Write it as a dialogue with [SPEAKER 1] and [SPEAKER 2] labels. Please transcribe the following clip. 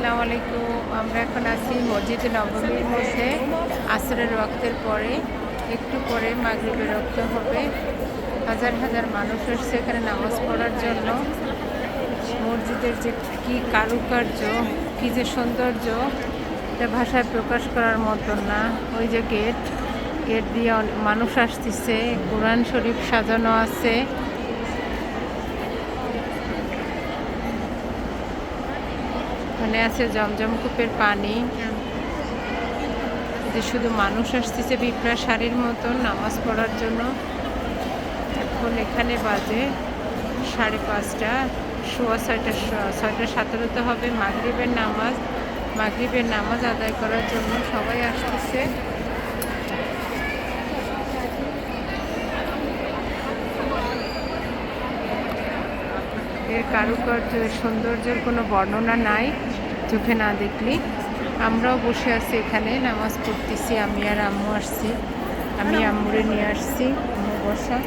[SPEAKER 1] আসসালামু আলাইকুম। আমরা এখন আছি মসজিদে নববীর মধ্যে। আসরের ওয়াক্তের পরে একটু পরে মাগরিবের ওয়াক্ত হবে। হাজার হাজার মানুষ এসছে এখানে নামাজ পড়ার জন্য। মসজিদের যে কি কারুকার্য, কি যে সৌন্দর্য, এটা ভাষায় প্রকাশ করার মতন না। ওই যে গেট দিয়ে মানুষ আসতেছে, কোরআন শরীফ সাজানো আছে। ওখানে আছে জমজম কূপের পানি। যে শুধু মানুষ আসতেছে বিপ্রা সারির মতন নামাজ পড়ার জন্য। এখন এখানে বাজে 5:30, 6:17 হবে মাগরিবের নামাজ। মাগরিবের নামাজ আদায় করার জন্য সবাই আসতেছে। এর কারুকার্য, সৌন্দর্যের কোনো বর্ণনা নাই চোখে না দেখলে। আমরাও বসে আছি এখানে নামাজ পড়তেছি। আমি আর আম্মু আসছি, আমি আম্মুরে নিয়ে আসছি, আম্মু বসা।